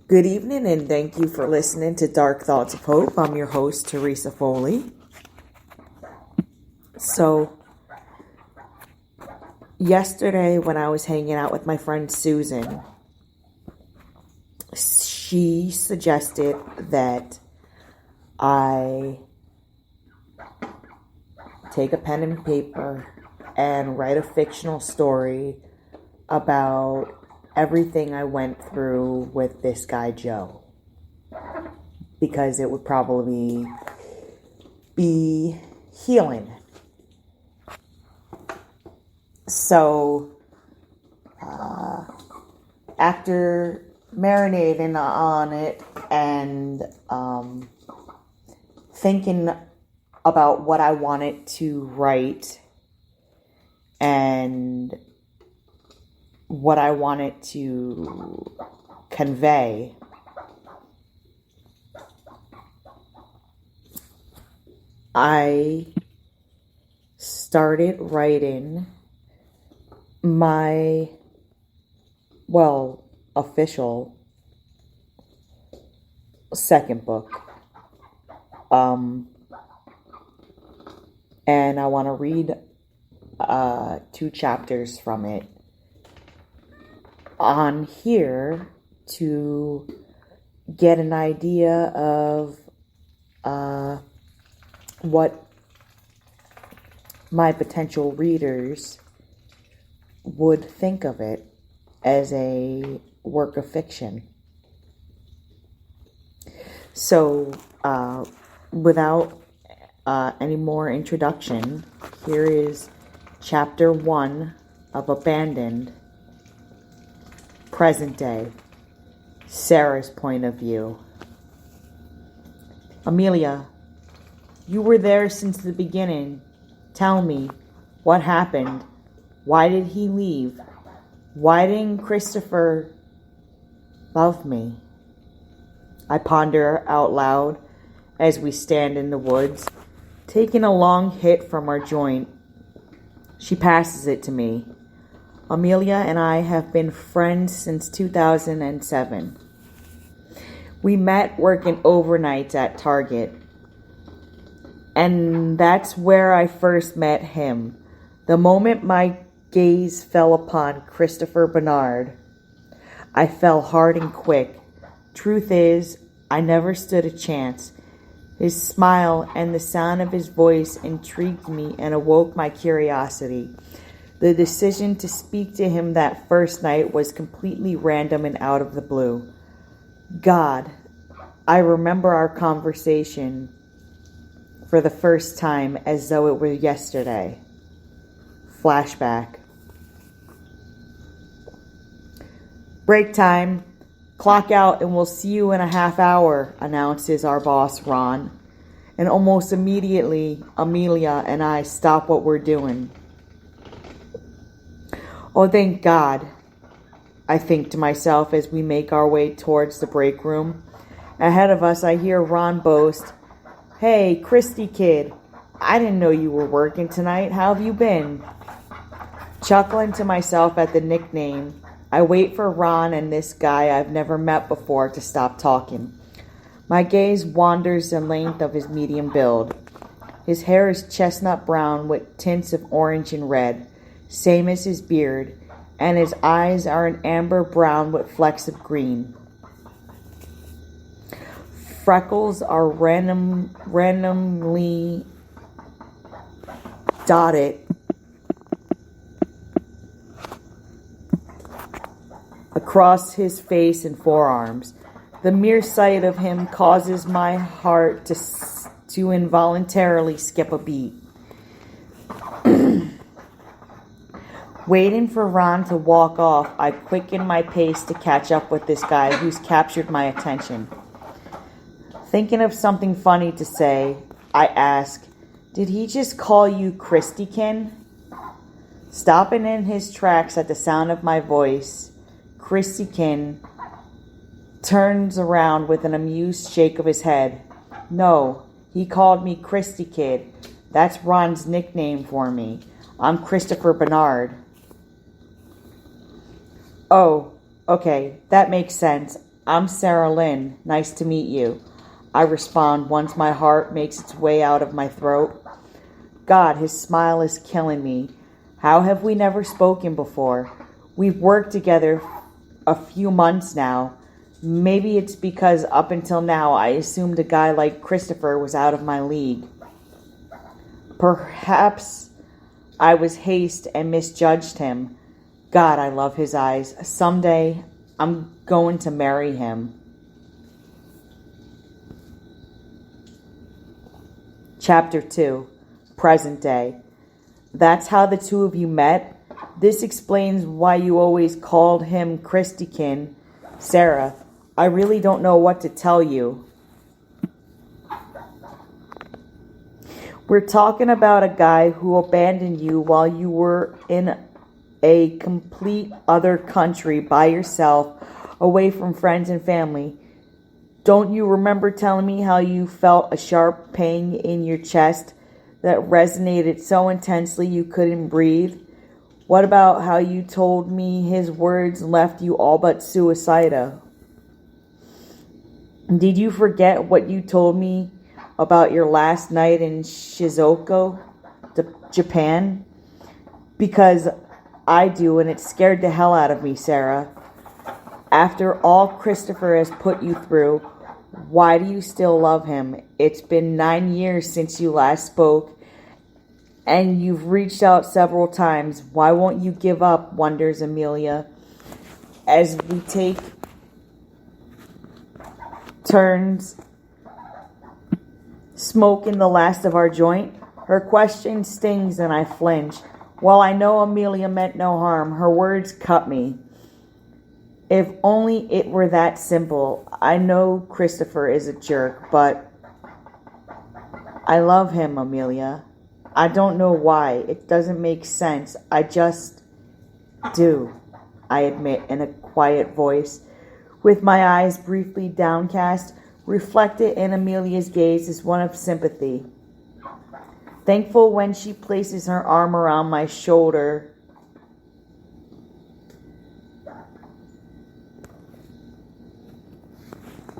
Good evening, and thank you for listening to Dark Thoughts of Hope. I'm your host, Teresa Foley. So, yesterday when I was hanging out with my friend Susan, she suggested that I take a pen and paper and write a fictional story about everything I went through with this guy Joe, because it would probably be healing. So after marinating on it and thinking about what I wanted to write and what I wanted to convey, I started writing my, official second book. And I want to read 2 chapters from it on here to get an idea of what my potential readers would think of it as a work of fiction. So, without any more introduction, here is chapter 1 of Abandoned. Present day, Sarah's point of view. Amelia, you were there since the beginning. Tell me, what happened? Why did he leave? Why didn't Christopher love me? I ponder out loud as we stand in the woods, taking a long hit from our joint. She passes it to me. Amelia and I have been friends since 2007. We met working overnights at Target. And that's where I first met him. The moment my gaze fell upon Christopher Bernard, I fell hard and quick. Truth is, I never stood a chance. His smile and the sound of his voice intrigued me and awoke my curiosity. The decision to speak to him that first night was completely random and out of the blue. God, I remember our conversation for the first time as though it were yesterday. Flashback. Break time. Clock out and we'll see you in a half hour, announces our boss, Ron. And almost immediately, Amelia and I stop what we're doing. Oh, thank God, I think to myself as we make our way towards the break room. Ahead of us, I hear Ron boast, "Hey, Christy kid, I didn't know you were working tonight. How have you been?" Chuckling to myself at the nickname, I wait for Ron and this guy I've never met before to stop talking. My gaze wanders the length of his medium build. His hair is chestnut brown with tints of orange and red, same as his beard, and his eyes are an amber brown with flecks of green. Freckles are randomly dotted across his face and forearms. The mere sight of him causes my heart to involuntarily skip a beat. Waiting for Ron to walk off, I quicken my pace to catch up with this guy who's captured my attention. Thinking of something funny to say, I ask, "Did he just call you Christykin?" Stopping in his tracks at the sound of my voice, Christykin turns around with an amused shake of his head. "No, he called me Christy Kid. That's Ron's nickname for me. I'm Christopher Bernard." "Oh, okay, that makes sense. I'm Sarah Lynn. Nice to meet you. I respond once my heart makes its way out of my throat. God, his smile is killing me. How have we never spoken before? We've worked together a few months now. Maybe it's because up until now I assumed a guy like Christopher was out of my league. Perhaps I was hasty and misjudged him. God, I love his eyes. Someday I'm going to marry him. Chapter 2. Present day. That's how the two of you met? This explains why you always called him Christykin. Sarah, I really don't know what to tell you. We're talking about a guy who abandoned you while you were in a complete other country by yourself, away from friends and family. Don't you remember telling me how you felt a sharp pain in your chest that resonated so intensely you couldn't breathe? What about how you told me his words left you all but suicidal? Did you forget what you told me about your last night in Shizuoka, Japan? Because I do, and it scared the hell out of me, Sarah. After all Christopher has put you through, why do you still love him? It's been 9 years since you last spoke, and you've reached out several times. Why won't you give up, wonders Amelia. As we take turns smoking the last of our joint. Her question stings and I flinch. While I know Amelia meant no harm, her words cut me. If only it were that simple. I know Christopher is a jerk, but I love him, Amelia. I don't know why. It doesn't make sense. I just do, I admit in a quiet voice. With my eyes briefly downcast, reflected in Amelia's gaze is one of sympathy. Thankful when she places her arm around my shoulder.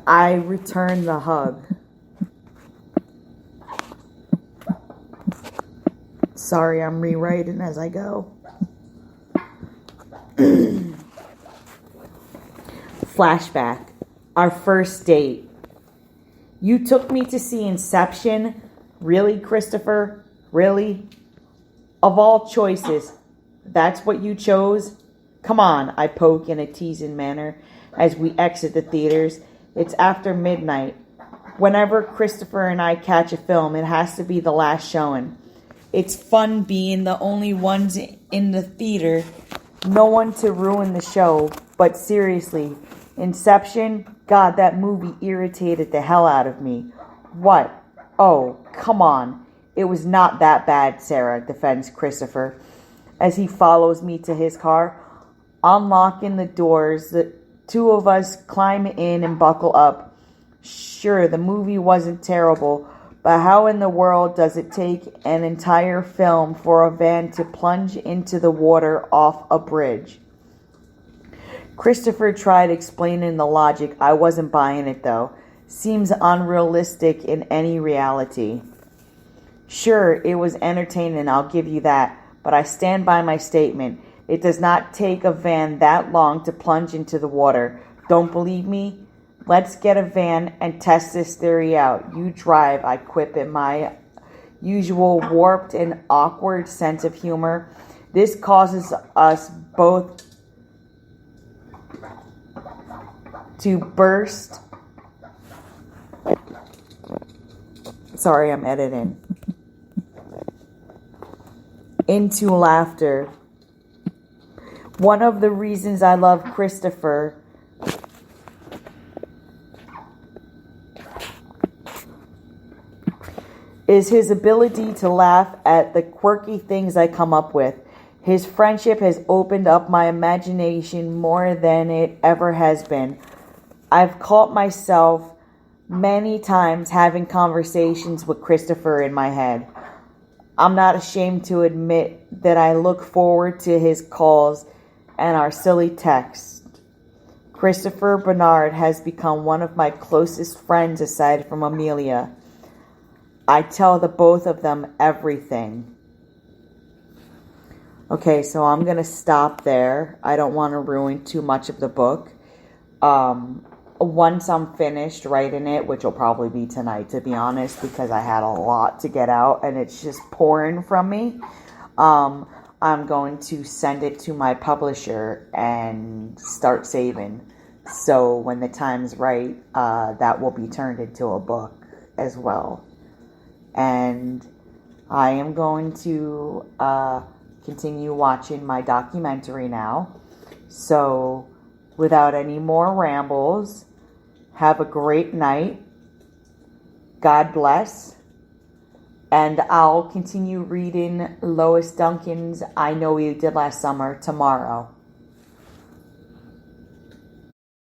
I return the hug. Sorry, I'm rewriting as I go. Flashback. Our first date. You took me to see Inception? Really, Christopher? Really? Of all choices, that's what you chose? Come on, I poke in a teasing manner as we exit the theaters. It's after midnight. Whenever Christopher and I catch a film, it has to be the last showing. It's fun being the only ones in the theater. No one to ruin the show, but seriously, Inception? God, that movie irritated the hell out of me. What? Oh, come on. It was not that bad, Sarah, defends Christopher, as he follows me to his car. Unlocking the doors, the two of us climb in and buckle up. Sure, the movie wasn't terrible, but how in the world does it take an entire film for a van to plunge into the water off a bridge? Christopher tried explaining the logic. I wasn't buying it, though. Seems unrealistic in any reality. Sure, it was entertaining, I'll give you that, but I stand by my statement. It does not take a van that long to plunge into the water. Don't believe me? Let's get a van and test this theory out. You drive, I quip in my usual warped and awkward sense of humor. This causes us both to burst. Sorry, I'm editing. Into laughter. One of the reasons I love Christopher is his ability to laugh at the quirky things I come up with. His friendship has opened up my imagination more than it ever has been. I've caught myself many times having conversations with Christopher in my head. I'm not ashamed to admit that I look forward to his calls and our silly texts. Christopher Bernard has become one of my closest friends aside from Amelia. I tell the both of them everything. Okay, so I'm going to stop there. I don't want to ruin too much of the book. Once I'm finished writing it, which will probably be tonight, to be honest, because I had a lot to get out and it's just pouring from me, I'm going to send it to my publisher and start saving. So when the time's right, that will be turned into a book as well. And I am going to continue watching my documentary now. So without any more rambles, have a great night. God bless. And I'll continue reading Lois Duncan's I Know You Did Last Summer tomorrow.